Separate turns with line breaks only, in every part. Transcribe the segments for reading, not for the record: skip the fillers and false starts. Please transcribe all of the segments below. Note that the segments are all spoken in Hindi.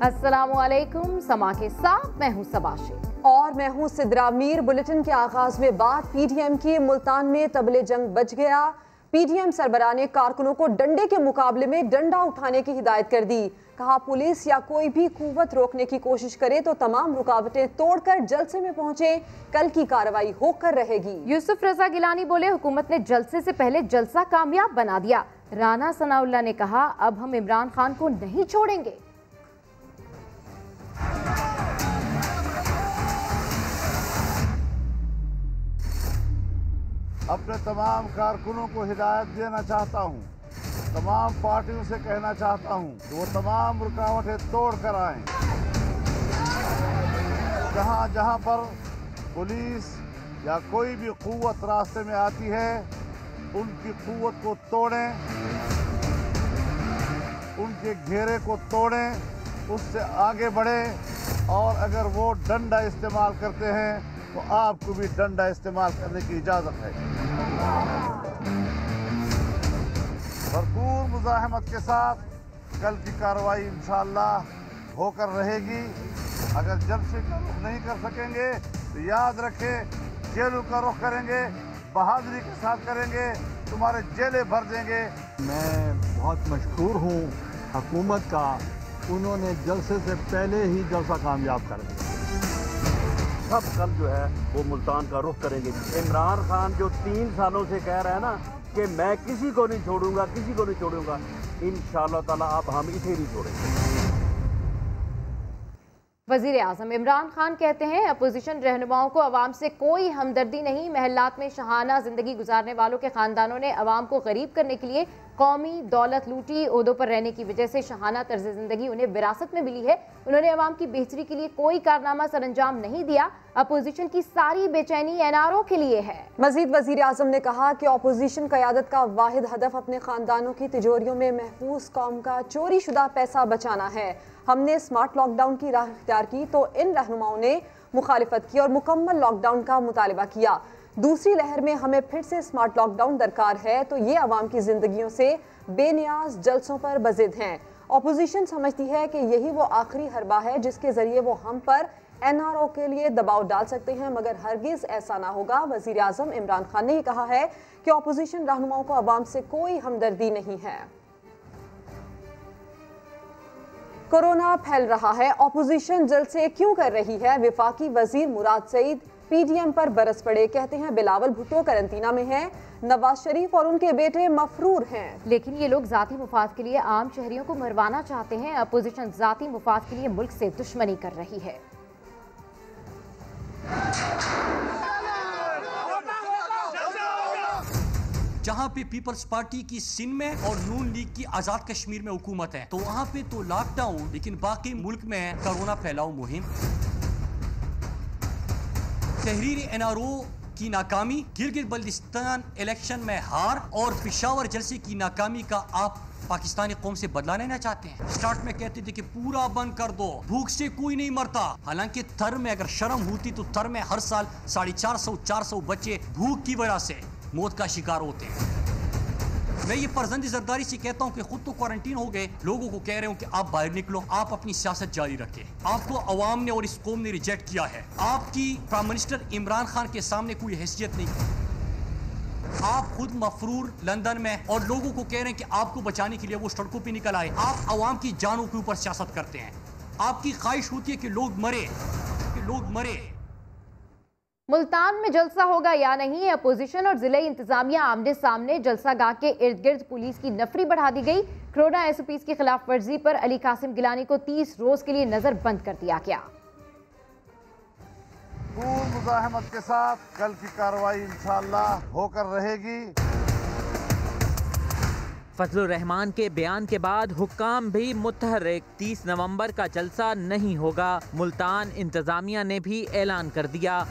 अस्सलामुअलैकुम, समा के साथ मैं हूं सबाशे
और मैं हूं सिद्रा मीर। बुलेटिन के आगाज में बात पीडीएम की। मुल्तान में तबले जंग बच गया। पीडीएम सरबराह ने कारकुनों को डंडे के मुकाबले में डंडा उठाने की हिदायत कर दी। कहा, पुलिस या कोई भी कुव्वत रोकने की कोशिश करे तो तमाम रुकावटें तोड़कर जलसे में पहुंचे। कल की कार्रवाई होकर रहेगी।
यूसुफ रजा गिलानी बोले, हुकूमत ने जलसे से पहले जलसा कामयाब बना दिया। राना सनाउल्लाह ने कहा, अब हम इमरान खान को नहीं छोड़ेंगे।
अपने तमाम कारकुनों को हिदायत देना चाहता हूँ, तमाम पार्टियों से कहना चाहता हूँ कि वो तमाम रुकावटें तोड़ कर आएँ। जहाँ जहाँ पर पुलिस या कोई भी कुव्वत रास्ते में आती है, उनकी कुव्वत को तोड़ें, उनके घेरे को तोड़ें, उससे आगे बढ़ें। और अगर वो डंडा इस्तेमाल करते हैं तो आपको भी डंडा इस्तेमाल करने की इजाज़त है। भरपूर मुज़ाहमत के साथ कल की कार्रवाई इंशाअल्लाह होकर रहेगी। अगर जलसे का रुख नहीं कर सकेंगे तो याद रखें, जेलों का रुख करेंगे, बहादुरी के साथ करेंगे, तुम्हारे जेलें भर देंगे।
मैं बहुत मशहूर हूँ हुकूमत का, उन्होंने जलसे से पहले ही जलसा कामयाब कर दिया।
सब कल जो है वो मुल्तान का रुख करेंगे। इमरान खान जो 3 सालों से कह रहा है ना कि मैं किसी को नहीं छोड़ूंगा, किसी को नहीं छोड़ूंगा, इंशाअल्लाह ताला अब हम इसे नहीं छोड़ेंगे।
वज़ीर आज़म इमरान खान कहते हैं, अपोजिशन रहनुमाओं को अवाम से कोई हमदर्दी नहीं। महल्लात में शहाना जिंदगी गुजारने वालों के खानदानों ने अवाम को गरीब करने के लिए कौमी दौलत लूटी। ओहदों पर रहने की वजह से शहाना तर्ज जिंदगी उन्हें विरासत में मिली है। उन्होंने अवाम की बेहतरी के लिए कोई कारनामा सरअंजाम नहीं दिया। अपोजिशन की सारी बेचैनी एनआरओ के लिए है।
मजीद वजीर आजम ने कहा कि अपोजिशन क़यादत का वाहिद हदफ अपने खानदानों की तिजोरियों में महफूज कौम का चोरी शुदा पैसा बचाना है। हमने स्मार्ट लॉकडाउन की राह इख्तियार की तो इन रहनुमाओं ने मुखालिफत की और मुकम्मल लॉकडाउन का मुतालिबा किया। दूसरी लहर में हमें फिर से स्मार्ट लॉकडाउन दरकार है तो ये अवाम की जिंदगियों से बेनियाज जलसों पर बजिद हैं। अपोजिशन समझती है कि यही वो आखिरी हरबा है जिसके जरिए वो हम पर एनआरओ के लिए दबाव डाल सकते हैं, मगर हरगिज ऐसा ना होगा। वजीर आजम इमरान खान ने कहा है कि अपोजिशन रहनुमाओं को अवाम से कोई हमदर्दी नहीं है। कोरोना फैल रहा है, अपोजिशन जलसे क्यों कर रही है? वफाकी वजीर मुराद सईद पीडीएम पर बरस पड़े। कहते हैं, बिलावल भुट्टो करंतना में हैं, नवाज शरीफ और उनके बेटे मफरूर हैं।
लेकिन ये लोग जाती मुफाद के लिए आम शहरियों को मरवाना चाहते हैं। अपोजिशन जाती मुफाद के लिए मुल्क से दुश्मनी कर रही है।
जहाँ पे पीपल्स पार्टी की सिंध में और नून लीग की आजाद कश्मीर में हुकूमत है, तो वहाँ पे तो लॉकडाउन, लेकिन बाकी मुल्क में है कोरोना फैलाओ मुहिम। तहरीर एनआरओ की नाकामी, गिलगित बल्तिस्तान इलेक्शन में हार और पेशावर जलसे की नाकामी का आप पाकिस्तानी कौम से बदला लेना चाहते हैं। स्टार्ट में कहते थे कि पूरा बंद कर दो, भूख से कोई नहीं मरता। हालांकि थर में अगर शर्म होती तो थर में हर साल 450 बच्चे भूख की वजह से मौत का शिकार होते हैं। मैं ये फर्जंदी जरदारी से कहता हूँ कि खुद तो क्वारंटीन हो गए, लोगों को कह रहे हूँ कि आप बाहर निकलो, आप अपनी सियासत जारी रखें। आपको अवाम ने और इस कौम ने रिजेक्ट किया है। आपकी प्राइम मिनिस्टर इमरान खान के सामने कोई हैसियत नहीं। आप खुद मफरूर लंदन में और लोगों को कह रहे हैं कि आपको बचाने के लिए वो सड़कों पे निकल आए। आप अवाम की जानों के ऊपर सियासत करते हैं। आपकी ख्वाहिश होती है कि लोग मरे।
मुल्तान में जलसा होगा या नहीं, अपोजिशन और जिले इंतजामिया आमने सामने। जलसा गाह के इर्द गिर्द पुलिस की नफरी बढ़ा दी गई। कोरोना एसओपीज की खिलाफ वर्जी पर अली कासिम गिलानी को 30 रोज के लिए नजर बंद कर दिया गया।
पूर्ण मुज़ाहमत के साथ कल की कार्रवाई इंशाअल्लाह होकर रहेगी।
फजलुर रहमान के बयान के बाद हुक्काम भी मुतहर्रिक। 30 नवंबर का जलसा नहीं होगा, मुल्तान इंतजामिया ने भी ऐलान कर दिया।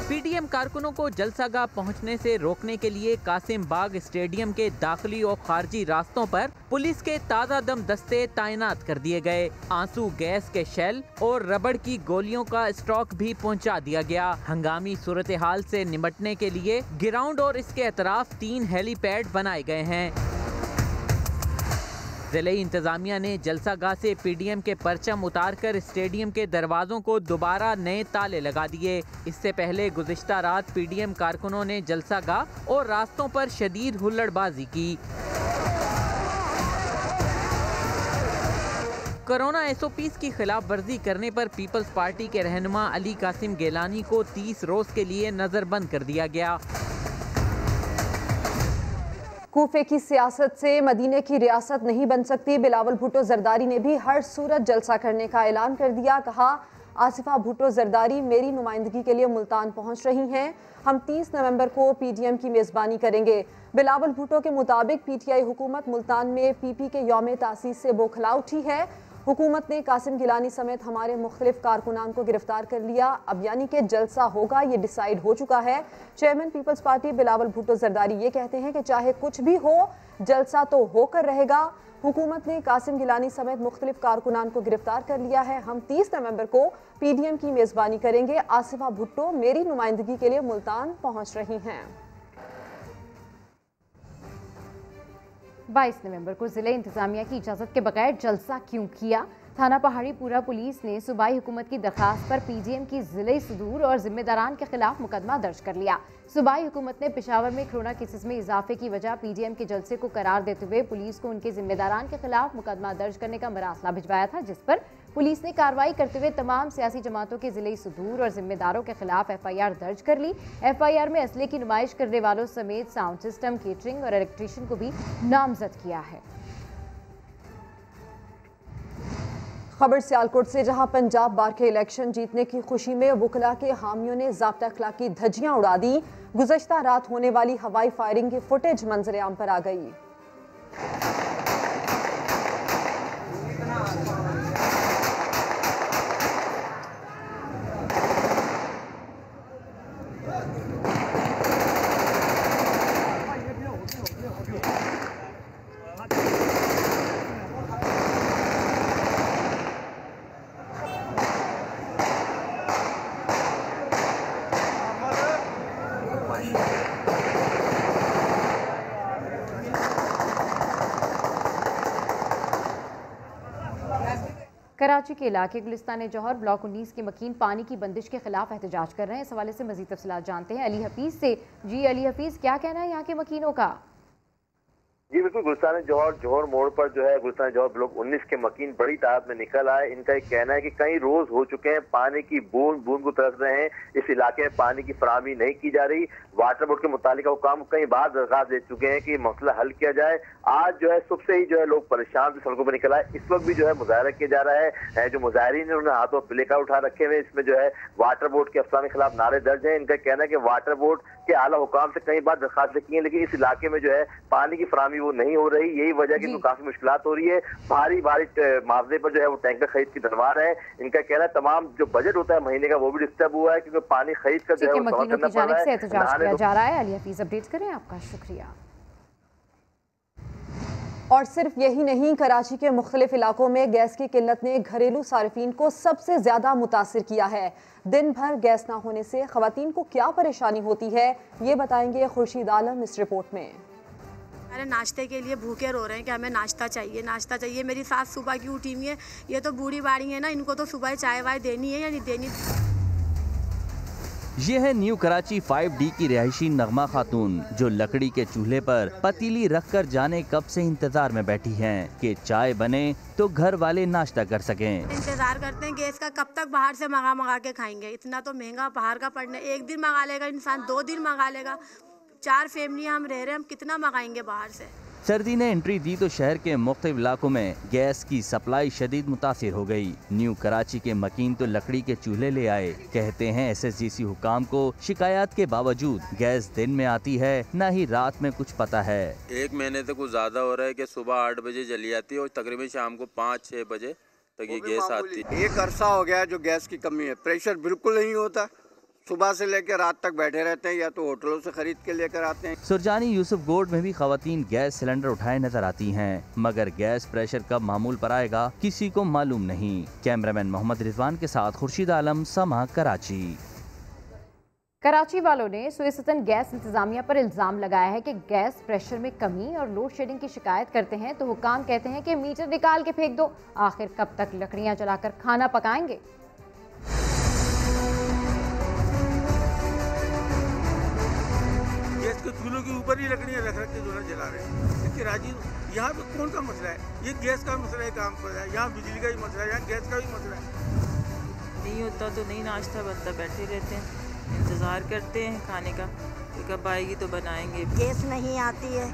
पीडीएम कारकुनों को जलसागाह पहुंचने से रोकने के लिए कासिम बाग स्टेडियम के दाखिली और खारजी रास्तों पर पुलिस के ताज़ा दम दस्ते तैनात कर दिए गए। आंसू गैस के शेल और रबड़ की गोलियों का स्टॉक भी पहुंचा दिया गया। हंगामी सूरत हाल से निपटने के लिए ग्राउंड और इसके अतराफ 3 हेलीपैड बनाए गए हैं। जिले इंतजामिया ने जलसागाह से पीडीएम के परचम उतारकर स्टेडियम के दरवाजों को दोबारा नए ताले लगा दिए। इससे पहले गुज़िश्ता रात पीडीएम कारकुनों ने जलसागाह और रास्तों पर शदीद हुल्लड़बाजी की। कोरोना एसओपीज़ की खिलाफ वर्जी करने पर पीपल्स पार्टी के रहनुमा अली कासिम गेलानी को 30 रोज के लिए नजरबंद कर दिया गया।
कूफे की सियासत से मदीने की रियासत नहीं बन सकती। बिलावल भुट्टो जरदारी ने भी हर सूरत जलसा करने का ऐलान कर दिया। कहा, आसिफा भुट्टो जरदारी मेरी नुमाइंदगी के लिए मुल्तान पहुंच रही हैं। हम 30 नवंबर को पीटीएम की मेज़बानी करेंगे। बिलावल भुट्टो के मुताबिक पीटीआई हुकूमत मुल्तान में पीपी के यौम तासीस से बौखला उठी है। हुकूमत ने कासिम गिलानी समेत हमारे मुख्तलिफ कारकुनान को गिरफ्तार कर लिया। अब यानी कि जलसा होगा, ये डिसाइड हो चुका है। चेयरमैन पीपल्स पार्टी बिलावल भुट्टो जरदारी ये कहते हैं कि चाहे कुछ भी हो, जलसा तो होकर रहेगा। हुकूमत ने कासिम गिलानी समेत मुख्तलिफ कारकुनान को गिरफ्तार कर लिया है। हम 30 नवंबर को पीडीएम की मेज़बानी करेंगे। आसिफा भुट्टो मेरी नुमाइंदगी के लिए मुल्तान पहुंच रही हैं।
22 नवंबर को जिले इंतजामिया की इजाज़त के बगैर जलसा क्यों किया? थाना पहाड़ी पूरा पुलिस ने सूबाई हुकूमत की दरखास्त पर पीजीएम की जिले सदूर और जिम्मेदारान के खिलाफ मुकदमा दर्ज कर लिया। सूबाई हुकूमत ने पेशावर में कोरोना केसेस में इजाफे की वजह पीजीएम के जलसे को करार देते हुए पुलिस को उनके जिम्मेदारान के खिलाफ मुकदमा दर्ज करने का मरासला भिजवाया था, जिस पर पुलिस ने कार्रवाई करते हुए तमाम सियासी जमातों के जिले सदूर और जिम्मेदारों के खिलाफ FIR दर्ज कर ली। FIR में असले की नुमाइश करने वालों समेत साउंड सिस्टम, केटरिंग और इलेक्ट्रीशियन को भी नामजद किया है।
खबर सियालकोट से, जहां पंजाब बार के इलेक्शन जीतने की खुशी में वकला के हामियों ने ज़ाब्ता अखलाक की धज्जियां उड़ा दी। गुज़श्ता रात होने वाली हवाई फायरिंग की फुटेज मंजर आम पर आ गई।
कराची के इलाके गुलिस्तान जौहर ब्लॉक 19 के मकीन पानी की बंदिश के खिलाफ एहतजाज कर रहे हैं। इस हवाले से मजीद तफसीलात जानते हैं अली हफीज से। जी अली हफीज, क्या कहना है यहाँ के मकीनों का?
जी बिल्कुल, गुलिस्तान जौहर मोड़ पर जो है गुलिस्तान जौहर ब्लॉक 19 के मकीन बड़ी तादाद में निकल आए। इनका एक कहना है कि कई रोज हो चुके हैं, पानी की बूंद बूंद को तरस रहे हैं। इस इलाके में पानी की फराहमी नहीं की जा रही। वाटर बोर्ड के मुतालिका हुकाम कई बार दरखास्त दे चुके हैं कि मसला हल किया जाए। आज जो है सुबह से ही जो है लोग परेशान से सड़कों पर निकल आए। इस वक्त भी जो है मुजाहरा किया जा रहा है। जो मुजाहरीन है उन्होंने हाथों प्ले कार्ड उठा रखे हुए, इसमें जो है वाटर बोर्ड के अफसरान के खिलाफ नारे दर्ज है। इनका कहना है कि वाटर बोर्ड के आला हुकाम से कई बार दरखास्त की है, लेकिन इस इलाके में जो है पानी की फराहमी वो नहीं हो रही। यही वजह की काफी मुश्किलात हो रही है। भारी मावजे पर जो है वो टैंकर खरीद की दरबार है। इनका कहना है तमाम जो बजट होता है महीने का वो भी डिस्टर्ब हुआ है, क्योंकि पानी खरीद कर जो है वो करना पड़ रहा है।
एहतजाज किया जा रहा है। अली हफीज अपडेट करें, आपका शुक्रिया।
और सिर्फ यही नहीं, कराची के मुख्तलिफ इलाकों में गैस की किल्लत ने घरेलू सार्फिन को सबसे ज्यादा मुतासिर किया है। दिन भर गैस ना होने से खवातीन को क्या परेशानी होती है, ये बताएंगे खुर्शीद आलम इस रिपोर्ट में।
अरे नाश्ते के लिए भूखे रो रहे हैं कि हमें नाश्ता चाहिए, नाश्ता चाहिए। मेरी सास सुबह की उठी हुई है, ये तो बूढ़ी बाड़ी है ना, इनको तो सुबह चाय वाय देनी है या नहीं देनी।
ये है न्यू कराची 5D की रिहायशी नगमा खातून, जो लकड़ी के चूल्हे पर पतीली रखकर जाने कब से इंतजार में बैठी हैं कि चाय बने तो घर वाले नाश्ता कर सकें।
इंतजार करते हैं गैस का, कब तक बाहर से मंगा के खाएंगे। इतना तो महंगा बाहर का पड़ने, एक दिन मंगा लेगा इंसान, 2 दिन मंगा लेगा। 4 फैमिली हम रह रहे हैं, हम कितना मंगाएंगे बाहर से।
सर्दी ने एंट्री दी तो शहर के मुख्तलिफ इलाकों में गैस की सप्लाई शदीद मुतासिर हो गई। न्यू कराची के मकीन तो लकड़ी के चूल्हे ले आए। कहते हैं SSGC हुकाम को शिकायत के बावजूद गैस दिन में आती है, न ही रात में कुछ पता है।
1 महीने से कुछ ज्यादा हो रहा है कि सुबह 8 बजे चली जाती है और तकरीबन शाम को 5-6 बजे तक ये गैस आती है।
एक अरसा हो गया है जो गैस की कमी है, प्रेशर बिल्कुल नहीं होता। सुबह से लेकर रात तक बैठे रहते हैं, या तो होटलों से खरीद के लेकर आते हैं।
सुरजानी यूसुफ गोड में भी खवातीन गैस सिलेंडर उठाए नजर आती हैं, मगर गैस प्रेशर कब मामूल पर आएगा किसी को मालूम नहीं। कैमरामैन मोहम्मद रिजवान के साथ खुर्शीद आलम, समा, कराची।
कराची वालों ने सुइसतन गैस इंतजामिया पर इल्ज़ाम लगाया है कि गैस प्रेशर में कमी और लोड शेडिंग की शिकायत करते हैं तो हुकाम कहते हैं कि मीटर निकाल के फेंक दो। आखिर कब तक लकड़ियां जलाकर खाना पकाएंगे?
गैस के चूल्हों के ऊपर ही लकड़ियां रख के जो है जला रहे हैं। कराची यहाँ पे कौन सा मसला है? ये गैस का मसला है, काम पर है। यहाँ बिजली का ही मसला है, यहाँ गैस का भी मसला है।
नहीं होता तो नहीं नाश्ता बनता, बैठे रहते हैं, इंतज़ार करते हैं खाने का कि कब आएगी तो बनाएंगे।
गैस नहीं आती है,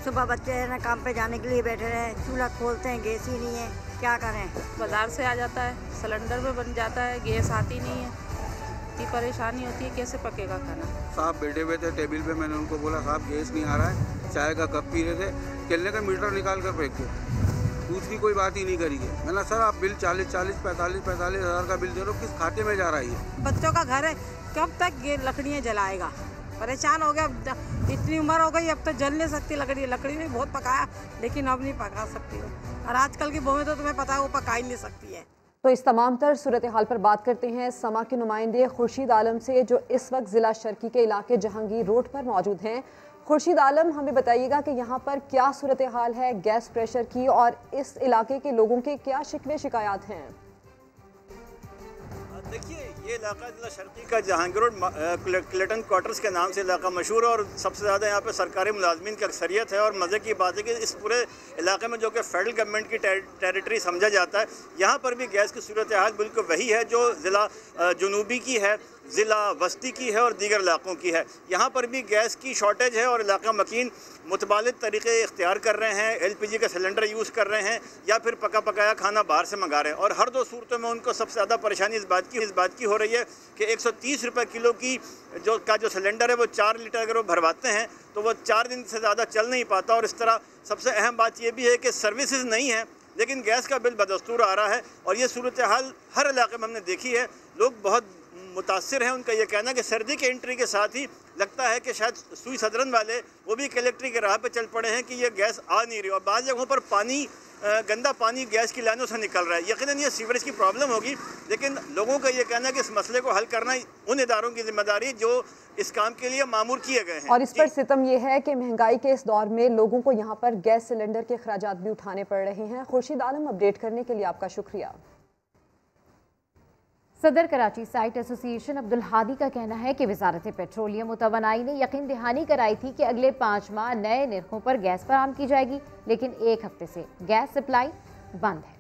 सुबह बच्चे है ना काम पे जाने के लिए बैठे रहे, चूल्हा खोलते हैं गैस ही नहीं है, क्या करें?
बाज़ार से आ जाता है, सिलेंडर में बन जाता है, गैस आती नहीं है, इतनी परेशानी होती है, कैसे पकेगा खाना?
साहब बैठे हुए थे टेबल पे, मैंने उनको बोला साहब गैस नहीं आ रहा है, चाय का कप पी रहे थे, कहने का मीटर निकाल कर फेंक दो, दूसरी कोई बात ही नहीं करेंगे। मैंने सर आप बिल 40-45 45 हज़ार का बिल दे रहे हो, किस खाते में जा रहा है ये?
बच्चों का घर है, कब तक ये लकड़ियाँ जलाएगा? परेशान हो गया, इतनी उम्र हो गई, अब तो जल नहीं सकती लकड़ी। लकड़ी ने बहुत पकाया लेकिन अब नहीं पका सकती हो, और आजकल की बहुएं तो तुम्हें पता है वो पका ही नहीं सकती है।
तो इस तमाम तर सूरत हाल पर बात करते हैं समा के नुमाइंदे खुर्शीद आलम से, जो इस वक्त ज़िला शर्की के इलाके जहांगीर रोड पर मौजूद हैं। खुर्शीद आलम, हमें बताइएगा कि यहाँ पर क्या सूरत हाल है गैस प्रेशर की, और इस इलाके के लोगों के क्या शिकवे शिकायत हैं?
देखिए, ये इलाका ज़िला शर्की का जहांगीर रोड क्लेटन क्वार्टर्स के नाम से इलाका मशहूर है, और सबसे ज़्यादा यहाँ पे सरकारी मुलाजमीन की अक्सरियत है। और मज़े की बात है कि इस पूरे इलाके में जो कि फेडरल गवर्नमेंट की टेरिटरी समझा जाता है, यहाँ पर भी गैस की सूरत हाल बिल्कुल वही है जो ज़िला जुनूबी की है, ज़िला वस्ती की है और दीगर इलाकों की है। यहाँ पर भी गैस की शॉर्टेज है और इलाका मकीन मुतबालिद तरीक़े इख्तियार कर रहे हैं, LPG का सिलेंडर यूज़ कर रहे हैं या फिर पका पकाया खाना बाहर से मंगा रहे हैं। और हर दो सूरतों में उनको सबसे ज़्यादा परेशानी इस बात की हो रही है कि 130 रुपये किलो की जो सिलेंडर है वो 4 लीटर अगर वो भरवाते हैं तो वो 4 दिन से ज़्यादा चल नहीं पाता। और इस तरह सबसे अहम बात ये भी है कि सर्विसेज नहीं है, लेकिन गैस का बिल बदस्तूर आ रहा है। और ये सूरत हाल हर इलाके में हमने देखी है, लोग बहुत मुतासिर हैं। उनका ये कहना है कि सर्दी के एंट्री के साथ ही लगता है कि शायद सुई सदरन वाले वो भी कलेक्ट्री के राह पे चल पड़े हैं कि ये गैस आ नहीं रही। और बाज़ जगहों पर पानी, गंदा पानी गैस की लाइनों से निकल रहा है। यकीनन ये सीवरेज की प्रॉब्लम होगी, लेकिन लोगों का ये कहना है कि इस मसले को हल करना उन इदारों की जिम्मेदारी जो इस काम के लिए मामूर किए गए हैं।
और इस पर सितम ये है कि महंगाई के इस दौर में लोगों को यहाँ पर गैस सिलेंडर के अखराजात भी उठाने पड़ रहे हैं। खुर्शीद आलम, अपडेट करने के लिए आपका शुक्रिया।
सदर कराची साइट एसोसिएशन अब्दुल हादी का कहना है कि वजारत पेट्रोलियम व तवानाई ने यकीन दहानी कराई थी कि अगले 5 माह नए निर्खों पर गैस फराहम की जाएगी, लेकिन 1 हफ्ते से गैस सप्लाई बंद है।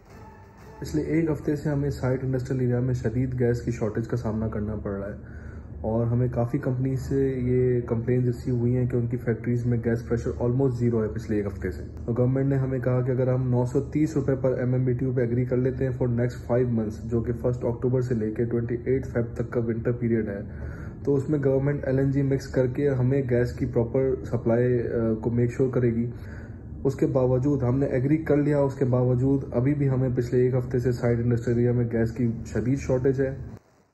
पिछले 1 हफ्ते से हमें साइट इंडस्ट्रियल एरिया में शदीद गैस की शॉर्टेज का सामना करना पड़ रहा है, और हमें काफ़ी कंपनी से ये कंप्लेंट रिसीव हुई हैं कि उनकी फैक्ट्रीज़ में गैस प्रेशर ऑलमोस्ट ज़ीरो है पिछले 1 हफ्ते से। तो गवर्नमेंट ने हमें कहा कि अगर हम 930 रुपये पर MMBTU पे एग्री कर लेते हैं फॉर नेक्स्ट 5 मंथ्स, जो कि 1 अक्टूबर से लेकर 28 फेब तक का विंटर पीरियड है, तो उसमें गवर्नमेंट LNG मिक्स करके हमें गैस की प्रॉपर सप्लाई को मेक श्योर करेगी। उसके बावजूद हमने एग्री कर लिया, उसके बावजूद अभी भी हमें पिछले 1 हफ्ते से साइड इंडस्ट्रियल एरिया में गैस की शदीद शॉर्टेज है।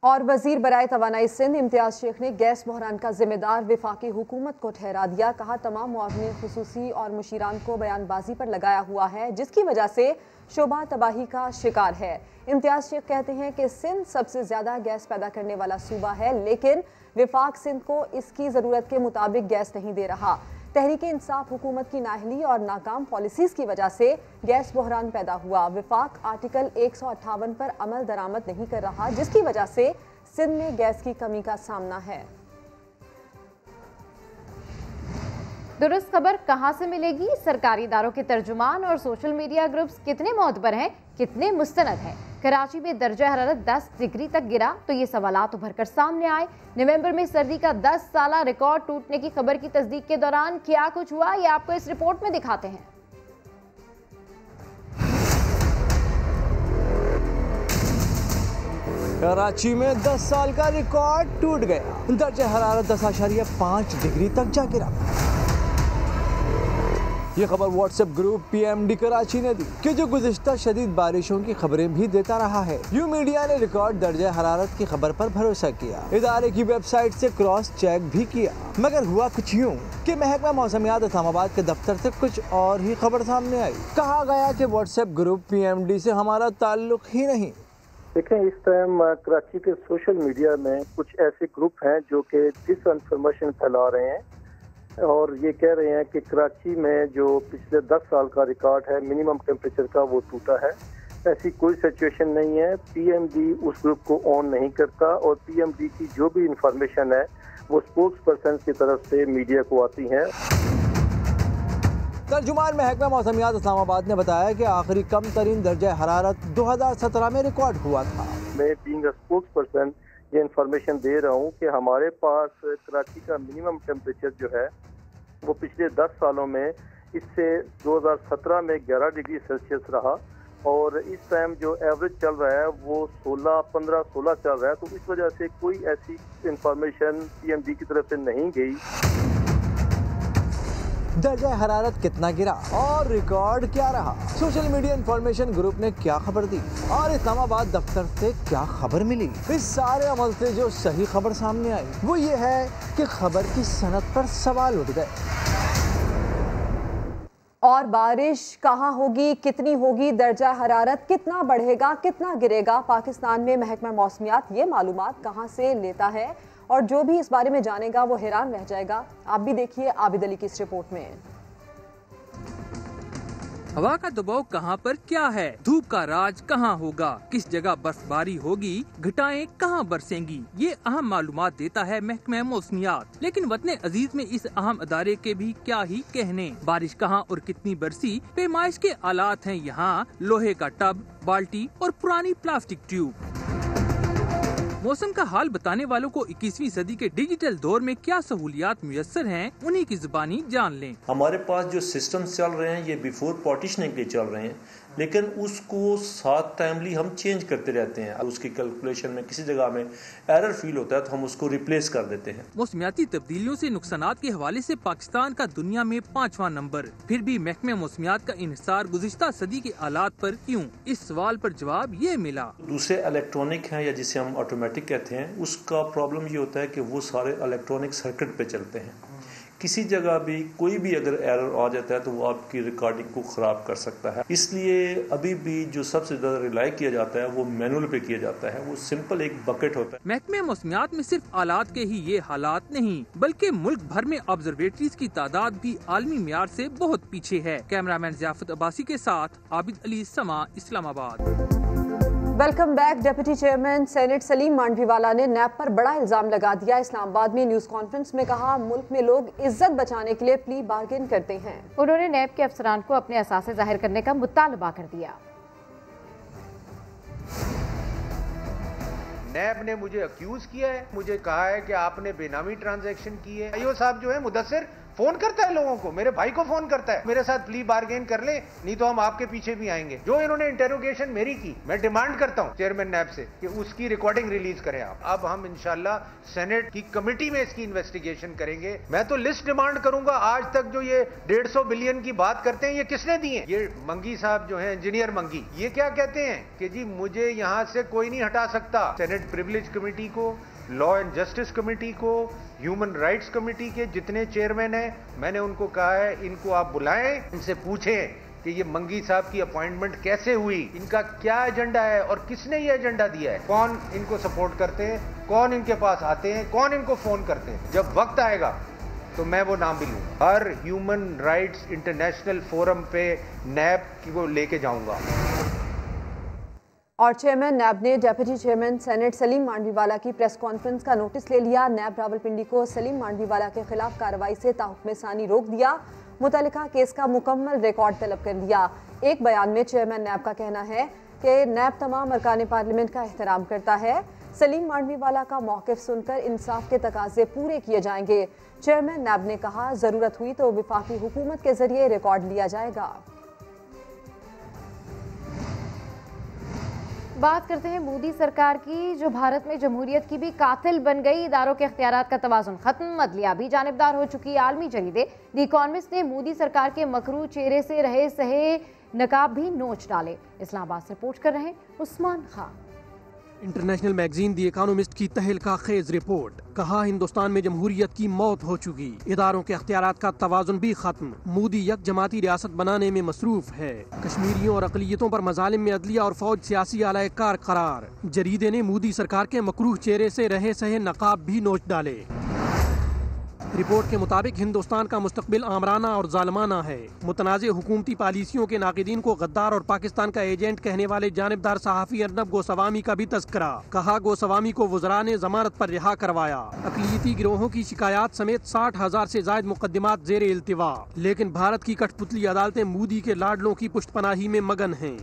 और वजीर बराए तवानाई सिंध इम्तियाज शेख ने गैस बहरान का जिम्मेदार वफाकी हुकूमत को ठहरा दिया। कहा तमाम मुआवने खुसूसी और मुशीरान को बयानबाजी पर लगाया हुआ है, जिसकी वजह से शोबा तबाही का शिकार है। इम्तियाज शेख कहते हैं कि सिंध सबसे ज्यादा गैस पैदा करने वाला सूबा है, लेकिन वफाक सिंध को इसकी जरूरत के मुताबिक गैस नहीं दे रहा। तहरीक इंसाफ हुकूमत की नाअहली और नाकाम पॉलिसीज की वजह से गैस बहरान पैदा हुआ। वफाक आर्टिकल 158 पर अमल दरामद नहीं कर रहा, जिसकी वजह से सिंध में गैस की कमी का सामना है।
दुरुस्त खबर कहां से मिलेगी? सरकारी इदारों के तर्जुमान और सोशल मीडिया ग्रुप्स कितने मोतबर हैं, कितने मुस्तनद हैं? कराची में दर्जा हरारत 10 डिग्री तक गिरा तो ये सवालात उभर कर सामने आए। नवंबर में सर्दी का 10 साला रिकॉर्ड टूटने की खबर की तस्दीक के दौरान क्या कुछ हुआ, ये आपको इस रिपोर्ट में दिखाते हैं।
कराची में 10 साल का रिकॉर्ड टूट गया। दर्जा हरारत 10.5 डिग्री तक जा गिरा। ये खबर व्हाट्सएप ग्रुप PMD कराची ने दी कि जो गुज़िश्ता शदीद बारिशों की खबरें भी देता रहा है। यू मीडिया ने रिकॉर्ड दर्जा हरारत की खबर पर भरोसा किया, इदारे की वेबसाइट से क्रॉस चेक भी किया, मगर हुआ कुछ यूँ कि महकमा मौसमियात इस्लामाबाद के दफ्तर से कुछ और ही खबर सामने आई। कहा गया कि व्हाट्सएप ग्रुप PMD से हमारा ताल्लुक ही नहीं।
देखें, इस टाइम कराची के सोशल मीडिया में कुछ ऐसे ग्रुप हैं जो कि डिस इन्फॉर्मेशन फैला रहे हैं और ये कह रहे हैं कि कराची में जो पिछले 10 साल का रिकॉर्ड है मिनिमम टेम्परेचर का वो टूटा है। ऐसी कोई सिचुएशन नहीं है। पीएमडी उस ग्रुप को ऑन नहीं करता और पीएमडी की जो भी इंफॉर्मेशन है वो स्पोक्स पर्सन की तरफ से मीडिया को आती है।
तर्जुमान महकमा मौसमियात इस्लामाबाद ने बताया कि आखिरी कम तरीन दर्जा हरारत 2017 में रिकॉर्ड हुआ था।
मैं बीइंग अ स्पोक्स पर्सन ये इंफॉर्मेशन दे रहा हूँ कि हमारे पास कराची का मिनिमम टेम्परेचर जो है वो पिछले 10 सालों में इससे 2017 में 11 डिग्री सेल्सियस रहा और इस टाइम जो एवरेज चल रहा है वो 15-16 चल रहा है। तो इस वजह से कोई ऐसी इंफॉर्मेशन पीएमडी की तरफ से नहीं गई।
दर्जा हरारत कितना गिरा और रिकॉर्ड क्या रहा, सोशल मीडिया इंफॉर्मेशन ग्रुप ने क्या खबर दी और इस्लामाबाद दफ्तर से क्या खबर मिली, इस सारे अमल से जो सही खबर सामने आई वो ये है कि खबर की सनद पर सवाल उठ गए।
और बारिश कहाँ होगी, कितनी होगी, दर्जा हरारत कितना बढ़ेगा, कितना गिरेगा, पाकिस्तान में महकमा मौसमियात ये मालूमात कहाँ से लेता है और जो भी इस बारे में जानेगा वो हैरान रह जाएगा। आप भी देखिए आबिद अली की इस रिपोर्ट में।
हवा का दबाव कहां पर क्या है, धूप का राज कहां होगा, किस जगह बर्फबारी होगी, घटाएं कहां बरसेंगी, ये अहम मालूमात देता है महकमा मौसमियात। लेकिन वतन अजीज में इस अहम अदारे के भी क्या ही कहने। बारिश कहां और कितनी बरसी, पैमाइश के आलात हैं यहाँ, लोहे का टब, बाल्टी और पुरानी प्लास्टिक ट्यूब। मौसम का हाल बताने वालों को 21वीं सदी के डिजिटल दौर में क्या सहूलियात मुयस्सर हैं, उन्हीं की जुबानी जान लें।
हमारे पास जो सिस्टम्स चल रहे हैं ये बिफोर पार्टीशनिंग के चल रहे हैं, लेकिन उसको साथ टाइमली हम चेंज करते रहते हैं। उसकी कैलकुलेशन में किसी जगह में एरर फील होता है तो हम उसको रिप्लेस कर देते हैं।
मौसमियाती तब्दीलियों से नुकसानात के हवाले से पाकिस्तान का दुनिया में 5वां नंबर, फिर भी महकमे मौसमियात का इन्हिसार गुज़िश्ता सदी के आलात पर क्यों, इस सवाल पर जवाब ये मिला।
दूसरे इलेक्ट्रॉनिक हैं या जिसे हम ऑटोमेटिक कहते हैं, उसका प्रॉब्लम ये होता है कि वो सारे इलेक्ट्रॉनिक सर्किट पे चलते हैं। किसी जगह भी कोई भी अगर एरर आ जाता है तो वो आपकी रिकॉर्डिंग को ख़राब कर सकता है। इसलिए अभी भी जो सबसे ज़्यादा रिलाई किया जाता है वो मैनुअल पे किया जाता है। वो सिंपल एक बकेट होता है।
महकमे मौसमियात में सिर्फ आलात के ही ये हालात नहीं, बल्कि मुल्क भर में ऑब्जर्वेटरीज की तादाद भी आलमी मियार से बहुत पीछे है। कैमरामैन ज़ियाफत अब्बासी के साथ Abid Ali, Samaa, Islamabad.
Welcome back. Deputy chairman senate Saleem Mandviwalla ने नैब पर बड़ा इल्जाम लगा दिया। इस्लामाबाद में न्यूज़ कॉन्फ्रेंस में कहा, मुल्क में लोग इज्जत बचाने के लिए प्ली बार्गेन करते हैं।
उन्होंने नैब के अफसरान को अपने असासे जाहिर करने का मुतालबा कर दिया।
नैब ने मुझे अक्यूज किया है, मुझे कहा है कि आपने बेनामी ट्रांजैक्शन की है। आईओ साहब जो है मुदस्सिर फोन करता है लोगों को, मेरे भाई को फोन करता है, मेरे साथ प्ली बार्गेन कर ले, नहीं तो हम आपके पीछे भी आएंगे। जो इन्होंने इंटेरोगेशन मेरी की, मैं डिमांड करता हूं चेयरमैन नैब से कि उसकी रिकॉर्डिंग रिलीज करें आप। अब हम इंशाल्लाह सेनेट की कमेटी में इसकी इन्वेस्टिगेशन करेंगे। मैं तो लिस्ट डिमांड करूंगा। आज तक जो ये 150 बिलियन की बात करते हैं, ये किसने दिए? ये मंगी साहब जो है, इंजीनियर मंगी, ये क्या कहते हैं कि जी मुझे यहाँ से कोई नहीं हटा सकता। सेनेट प्रिविलेज कमेटी को, लॉ एंड जस्टिस कमेटी को, ह्यूमन राइट्स कमेटी के जितने चेयरमैन हैं, मैंने उनको कहा है इनको आप बुलाएं, इनसे पूछें कि ये मंगी साहब की अपॉइंटमेंट कैसे हुई, इनका क्या एजेंडा है और किसने ये एजेंडा दिया है, कौन इनको सपोर्ट करते हैं, कौन इनके पास आते हैं, कौन इनको फोन करते हैं। जब वक्त आएगा तो मैं वो नाम भी लूंगा। हर ह्यूमन राइट्स इंटरनेशनल फोरम पे नैब को लेके जाऊंगा।
और चेयरमैन नैब ने deputy chairman senate Saleem Mandviwalla की प्रेस कॉन्फ्रेंस का नोटिस ले लिया। नैब रावलपिंडी को सलीम मांडवीवाला के खिलाफ कार्रवाई से ताहुक्म सानी रोक दिया। मुतल्लिका केस का मुकम्मल रिकॉर्ड तलब कर लिया। एक बयान में चेयरमैन नैब का कहना है कि नैब तमाम अरकान पार्लियामेंट का एहतराम करता है। सलीम मांडवीवाला का मौक़िफ़ सुनकर इंसाफ के तकाजे पूरे किए जाएंगे। चेयरमैन नैब ने कहा, ज़रूरत हुई तो वफाकी हुकूमत के जरिए रिकॉर्ड लिया जाएगा।
बात करते हैं मोदी सरकार की, जो भारत में जमहूरियत की भी कातिल बन गई। इदारों के इख्तियारात का तवाज़ुन खत्म, अदलिया भी जानिबदार हो चुकी। आलमी जरीदे दी इकॉनमिस्ट ने मोदी सरकार के मकरू चेहरे से रहे सहे नकाब भी नोच डाले। इस्लामाबाद से रिपोर्ट कर रहे हैं उस्मान खान।
इंटरनेशनल मैगजीन दी इकोनॉमिस्ट की तहलका खेज रिपोर्ट। कहा हिंदुस्तान में जमहूरियत की मौत हो चुकी, इदारों के अख्तियारात का तवाजुन भी खत्म, मोदी यक जमाती रियासत बनाने में मसरूफ है। कश्मीरियों और अकलियतों पर मजालिम में अदलिया और फौज सियासी आलाकार करार। जरीदे ने मोदी सरकार के मकरूह चेहरे से रहे सहे नकाब भी नोच डाले। रिपोर्ट के मुताबिक हिंदुस्तान का मुस्तकबिल आमराना और जालमाना है। मुतनाज़ हुकूमती पॉलिसियों के नाक़िदीन को गद्दार और पाकिस्तान का एजेंट कहने वाले जानिबदार सहाफ़ी अर्नब गोस्वामी का भी तस्करा। कहा गोस्वामी को वज़रा ने जमानत पर रिहा करवाया। अक़लियती गिरोहों की शिकायत समेत 60,000 से ज़ायद मुकदमात ज़ेर इल्तिवा, लेकिन भारत की कठपुतली अदालतें मोदी के लाडलों की पुष्टपनाही में मगन हैं।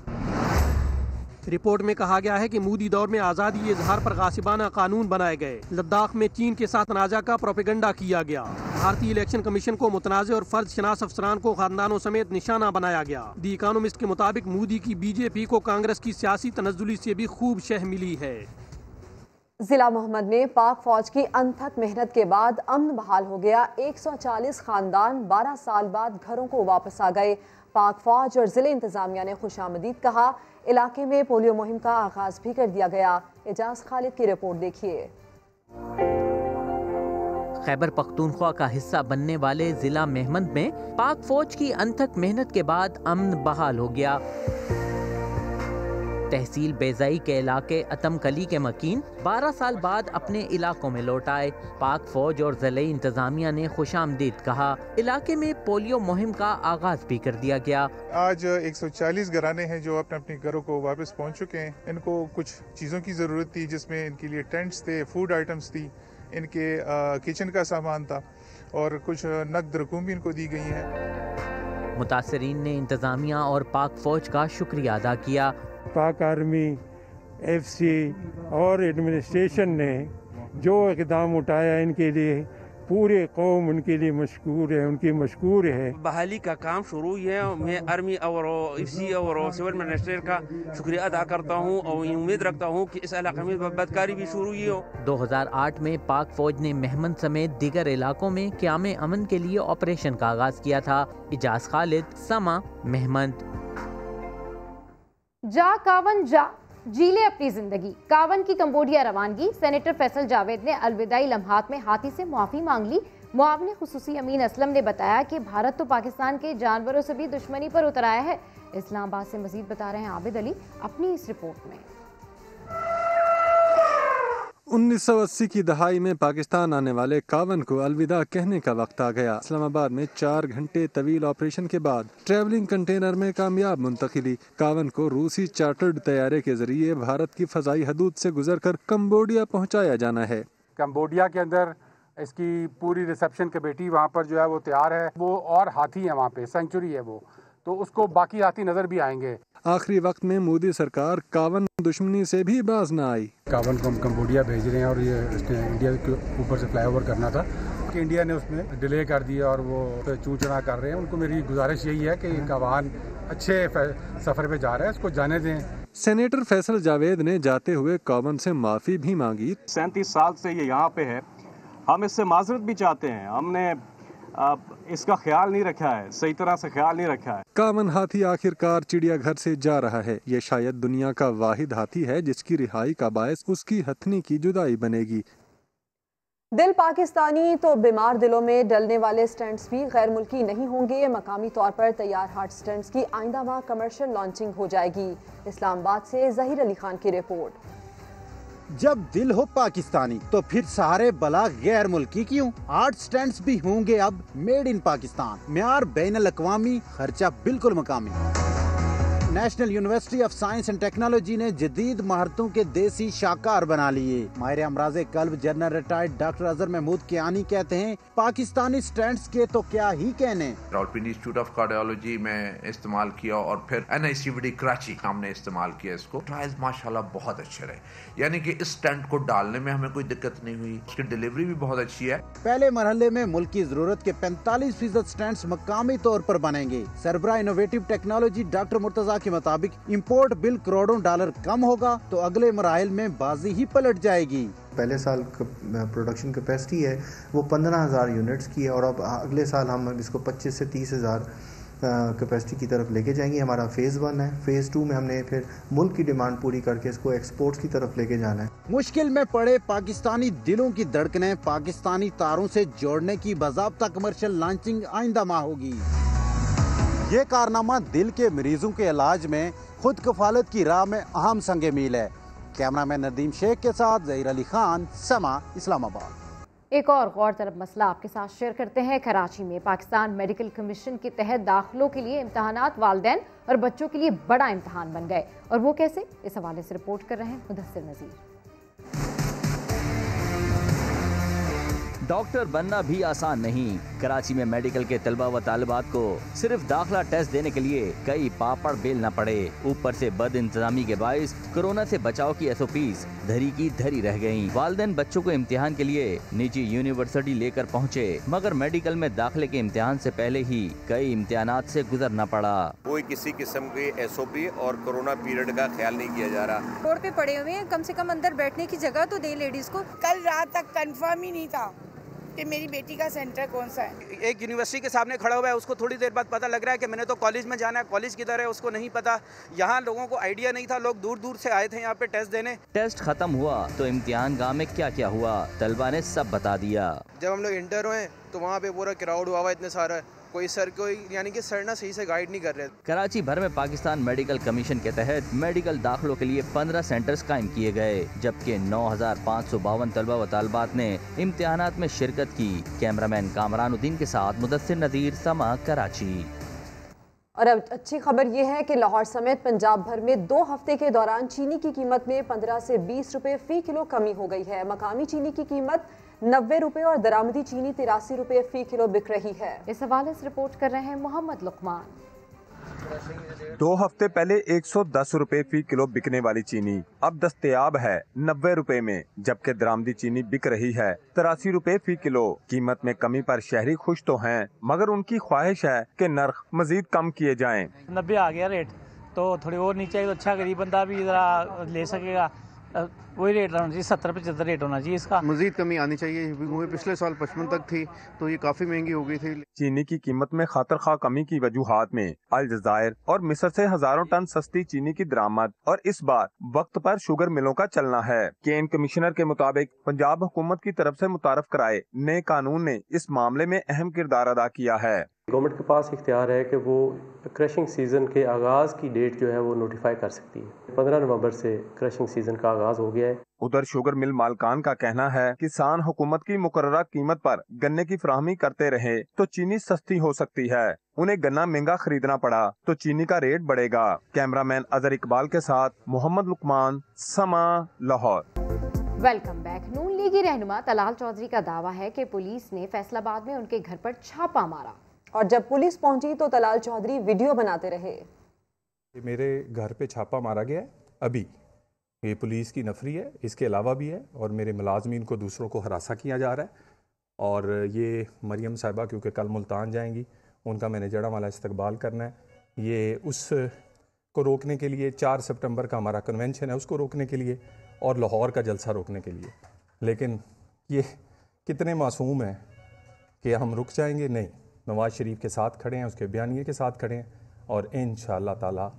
रिपोर्ट में कहा गया है कि मोदी दौर में आज़ादी इजहार पर गासिबाना कानून बनाए गए। लद्दाख में चीन के साथ तनाज़ा का प्रोपेगेंडा किया गया। भारतीय इलेक्शन कमीशन को मुतनाज़ और फर्ज शनास अफसरान को खानदानों समेत निशाना बनाया गया। दी इकोनॉमिस्ट के मुताबिक मोदी की बीजेपी को कांग्रेस की सियासी तनज़्ज़ुली से भी खूब शह मिली है।
जिला मोहम्मद में पाक फौज की अनथक मेहनत के बाद अमन बहाल हो गया। 140 खानदान 12 साल बाद घरों को वापस आ गए। पाक फौज और जिले इंतजामिया ने खुशामदीद कहा। इलाके में पोलियो मुहिम का आगाज भी कर दिया गया। एजाज खालिद की रिपोर्ट देखिए।
खैबर पख्तूनख्वा का हिस्सा बनने वाले जिला मेहमंद में पाक फौज की अनथक मेहनत के बाद अमन बहाल हो गया। तहसील बेजाई के इलाके अतमकली के मकीन 12 साल बाद अपने इलाकों में लौट आए। पाक फौज और ज़िले इंतजामिया ने खुशामदीद कहा। इलाके में पोलियो मुहिम का आगाज भी कर दिया गया।
आज 140 घराने हैं जो अपने अपने घरों को वापस पहुंच चुके हैं। इनको कुछ चीज़ों की ज़रूरत थी, जिसमें इनके लिए टेंट्स थे, फूड आइटम्स थी, इनके किचन का सामान था और कुछ नकद रकूम भी इनको दी गई है।
मुतासरीन ने इंतजामिया और पाक फौज का शुक्रिया अदा किया।
पाक आर्मी, एफसी और एडमिनिस्ट्रेशन ने जो इक़दाम उठाया इनके लिए पूरे कौम उनके लिए मशकूर है, उनकी मशकूर है।
बहाली का काम शुरू है। मैं आर्मी और एफसी और सिविल मिनिस्टर का शुक्रिया अदा करता हूँ और उम्मीद रखता हूँ कि इस इलाके में बदकारी भी शुरू हुई हो।
2008 में पाक फौज ने मेहमंद समेत दीगर इलाकों में क़याम अमन के लिए ऑपरेशन का आगाज किया था। इजाज खालिद, समा, मेहमंद।
जा कावन जा, जीले अपनी जिंदगी। कावन की कंबोडिया रवानगी। सेनेटर फैसल जावेद ने अलविदाई लम्हात में हाथी से माफी मांग ली। मुआविन खुसूसी अमीन असलम ने बताया कि भारत तो पाकिस्तान के जानवरों से भी दुश्मनी पर उतर आया है। इस्लामाबाद से मजीद बता रहे हैं आबिद अली अपनी इस रिपोर्ट में।
1980 की दहाई में पाकिस्तान आने वाले कावन को अलविदा कहने का वक्त आ गया। इस्लामाबाद में 4 घंटे तवील ऑपरेशन के बाद ट्रैवलिंग कंटेनर में कामयाब मुंतकिली। कावन को रूसी चार्टर्ड तैयारे के जरिए भारत की फजाई हदूद से गुजरकर कंबोडिया पहुंचाया जाना है।
कंबोडिया के अंदर इसकी पूरी रिसेप्शन कमेटी वहाँ पर जो है वो तैयार है। वो और हाथी है वहाँ पे, सेंचुरी है वो, तो उसको बाकी हाथी नजर भी आएंगे।
आखिरी वक्त में मोदी सरकार कावन दुश्मनी से भी बाज न आई।
कावन को हम कंबोडिया भेज रहे हैं और ये इंडिया के ऊपर से फ्लाईओवर करना था कि इंडिया ने उसमें डिले कर दिया और वो चूचना कर रहे हैं। उनको मेरी गुजारिश यही है कि इनका वाहन अच्छे सफर पे जा रहा है, इसको जाने दें।
सेनेटर फैसल जावेद ने जाते हुए कावन से माफी भी मांगी।
37 साल से ये यहाँ पे है, हम इससे माजरत भी चाहते हैं। हमने इसका ख्याल नहीं रखा है, सही तरह से ख्याल नहीं रखा है।
कावन हाथी आखिरकार चिड़ियाघर से जा रहा है। ये शायद दुनिया का वाहिद हाथी है जिसकी रिहाई का बायस उसकी हथनी की जुदाई बनेगी।
दिल पाकिस्तानी तो बीमार दिलों में डलने वाले स्टैंड्स भी गैर मुल्की नहीं होंगे। मकामी तौर पर तैयार हार्ट स्टैंड्स की आइंदा माह कमर्शियल लॉन्चिंग हो जाएगी। इस्लामाबाद से जहीर अली खान की रिपोर्ट।
जब दिल हो पाकिस्तानी तो फिर सारे बला गैर मुल्की क्यों? हार्ट स्टैंड्स भी होंगे अब मेड इन पाकिस्तान। म्यार बैनुल अक़वामी, खर्चा बिल्कुल मकामी। National University of Science and Technology ने जदीद महारतों के देसी शाकार बना लिए। माहिर अमराज़े कल्ब general retired doctor Azhar Mahmood Kiyani कहते हैं, पाकिस्तानी स्टैंड्स के तो क्या ही कहने।
रावलपिंडी इंस्टीट्यूट ऑफ कार्डियोलॉजी में इस्तेमाल किया और फिर NICVD कराची हमने इस्तेमाल किया इसको। ट्रायल्स माशाल्लाह बहुत अच्छे रहे, यानी कि इस स्टैंड को डालने में हमें कोई दिक्कत नहीं हुई। उसकी डिलीवरी भी बहुत अच्छी है।
पहले मरहले में मुल्क की जरूरत के 45% स्टैंड्स मकामी तौर पर बनेंगे। सरबराह इनोवेटिव टेक्नोलॉजी डॉक्टर मुर्तजा के मुताबिक इंपोर्ट बिल करोड़ों डॉलर कम होगा तो अगले मराइल में बाजी ही पलट जाएगी।
पहले साल प्रोडक्शन कैपेसिटी है वो 15,000 यूनिट्स की है और अब अगले साल हम इसको 25 से 30,000 कैपेसिटी की तरफ लेके जाएंगे। हमारा फ़ेज़ 1 है। फ़ेज़ 2 में हमने फिर मुल्क की डिमांड पूरी करके इसको एक्सपोर्ट्स की तरफ लेके जाना है।
मुश्किल में पड़े पाकिस्तानी दिलों की धड़कनें पाकिस्तानी तारों से जोड़ने की बाज़ाब्ता कमर्शियल लॉन्चिंग आइंदा माह होगी। ये कारनामा दिल के मरीजों के इलाज में खुद कफालत की राह में अहम संगे मील है। कैमरामैन नदीम शेख के साथ ज़हीर अली खान, समा, इस्लामाबाद।
एक और गौरतलब मसला आपके साथ शेयर करते हैं। कराची में पाकिस्तान मेडिकल कमीशन के तहत दाखिलों के लिए इम्तहानात वालिदैन और बच्चों के लिए बड़ा इम्तहान बन गए, और वो कैसे, इस हवाले से रिपोर्ट कर रहे हैं मुदस्सिर नज़ीर।
डॉक्टर बनना भी आसान नहीं। कराची में मेडिकल के तलबा व तालिबात को सिर्फ दाखिला टेस्ट देने के लिए कई पापड़ बेलना पड़े। ऊपर से बद इंतजामी के बाइस कोरोना से बचाव की SOPs धरी की धरी रह गयीं। वालिदैन बच्चों को इम्तिहान के लिए निजी यूनिवर्सिटी लेकर पहुँचे, मगर मेडिकल में दाखिले के इम्तिहान से पहले ही कई इम्तिहानात से गुजरना पड़ा।
कोई किसी किस्म के SOP और कोरोना पीरियड का ख्याल नहीं किया जा रहा।
रोड पे पड़े हुए हैं, कम से कम अंदर बैठने की जगह तो दे लेडीज को।
कल रात तक कंफर्म ही नहीं था कि मेरी बेटी का सेंटर कौन सा है।
एक यूनिवर्सिटी के सामने खड़ा हुआ है, उसको थोड़ी देर बाद पता लग रहा है कि मैंने तो कॉलेज में जाना है, कॉलेज किधर है उसको नहीं पता। यहाँ लोगों को आइडिया नहीं था, लोग दूर दूर से आए थे यहाँ पे टेस्ट देने।
टेस्ट खत्म हुआ तो इम्तिहान गाह में क्या क्या हुआ, तलबा ने सब बता दिया।
जब हम लोग इंटर हुए तो वहाँ पे पूरा क्राउड हुआ इतने सारा, कोई सर यानी कि सर ना सही से गाइड नहीं कर रहे।
कराची भर में पाकिस्तान मेडिकल कमीशन के तहत मेडिकल दाखिलों के लिए 15 सेंटर्स कायम किए गए, जबकि 9,552 तलबा व तालिबात ने इम्तिहानात में शिरकत की। कैमरामैन कामरानुद्दीन के साथ मुदस्सिर नज़ीर, समा, कराची।
और अब अच्छी खबर यह है कि लाहौर समेत पंजाब भर में 2 हफ्ते के दौरान चीनी की कीमत में 15 से 20 रुपए फी किलो कमी हो गई है। मकामी चीनी की कीमत 90 रुपए और दरामदी चीनी 83 रुपए फी किलो बिक रही है।
इस हवाले से रिपोर्ट कर रहे हैं मोहम्मद लुकमान।
2 हफ्ते पहले 110 रुपए फी किलो बिकने वाली चीनी अब दस्तयाब है 90 रुपए में, जबकि दरामदी चीनी बिक रही है 83 रुपए फी किलो। कीमत में कमी पर शहरी खुश तो हैं, मगर उनकी ख्वाहिश है कि नर्ख मजीद कम किए जाएं।
90 आ गया रेट, तो थोड़ी और नीचे तो अच्छा गरीब बंदा भी जरा ले सकेगा। वही रेट होना चाहिए, 70-75 रेट होना चाहिए इसका।
मजीद कमी आनी चाहिए, पिछले साल 55 तक थी तो ये काफी महंगी हो गई थी।
चीनी की कीमत में खातर खा कमी की वजूहात में अलजायर और मिस्र से हजारों टन सस्ती चीनी की दरामद और इस बार वक्त पर शुगर मिलों का चलना है। केन कमिश्नर के मुताबिक पंजाब हुकूमत की तरफ से मुतारफ कराए नए कानून ने इस मामले में अहम किरदार अदा किया है।
गवर्नमेंट के पास इख्तियार है कि वो क्रशिंग सीज़न के आगाज़ की डेट जो है वो नोटिफाई कर सकती है। 15 नवंबर से क्रशिंग सीज़न का आगाज़ हो गया है।
उधर शुगर मिल मालकान का कहना है किसान हुकूमत की मुकर्ररा कीमत पर गन्ने की फराहमी करते रहे तो चीनी सस्ती हो सकती है। उन्हें गन्ना महंगा खरीदना पड़ा तो चीनी का रेट बढ़ेगा। कैमरामैन अजहर इकबाल के साथ मोहम्मद लुकमान, समा, लाहौर।
Welcome back. नून लीगी रहनुमा तलाल चौधरी का दावा है कि पुलिस ने फैसलाबाद में उनके घर पर छापा मारा
और जब पुलिस पहुंची तो तलाल चौधरी वीडियो बनाते रहे।
मेरे घर पे छापा मारा गया है, अभी ये पुलिस की नफरी है, इसके अलावा भी है, और मेरे मुलाजमीन को दूसरों को हरासा किया जा रहा है। और ये मरियम साहिबा क्योंकि कल मुल्तान जाएंगी, उनका मैंने जड़ा वाला इस्तकबाल करना है। ये उस को रोकने के लिए 4 सितंबर का हमारा कन्वेंशन है, उसको रोकने के लिए, और लाहौर का जलसा रोकने के लिए। लेकिन ये कितने मासूम हैं कि हम रुक जाएंगे? नहीं, नवाज शरीफ के साथ खड़े हैं, उसके बयानिए के साथ खड़े हैं, और इंशाअल्लाह ताला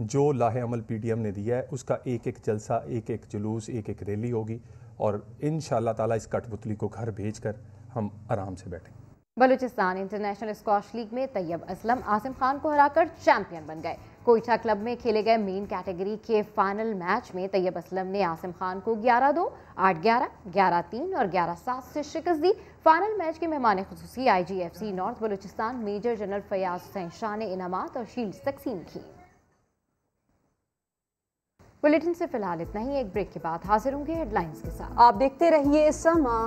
जो लाहे अमल PDM ने दिया है उसका एक एक जलसा, एक एक जुलूस, एक एक रैली होगी, और इंशाअल्लाह ताला इस कठपुतली को घर भेजकर हम आराम से बैठेंगे।
बलूचिस्तान इंटरनेशनल स्क्वॉश लीग में तैयब असलम आसिम खान को हराकर चैंपियन बन गए। कोयटा क्लब में खेले गए मेन कैटेगरी के फाइनल मैच में तैयब असलम ने आसिम खान को 11-2, 8-11, 11-3 और 11-7 से शिकस्त दी। फाइनल मैच के मेहमान खुसूसी IGFC north Balochistan major general Fayyaz Hussain Shah ने इनामात और शील्ड तकसीम की। बुलेटिन से फिलहाल इतना ही। एक ब्रेक के बाद हाजिर होंगे हेडलाइंस के साथ।
आप देखते रहिए समा।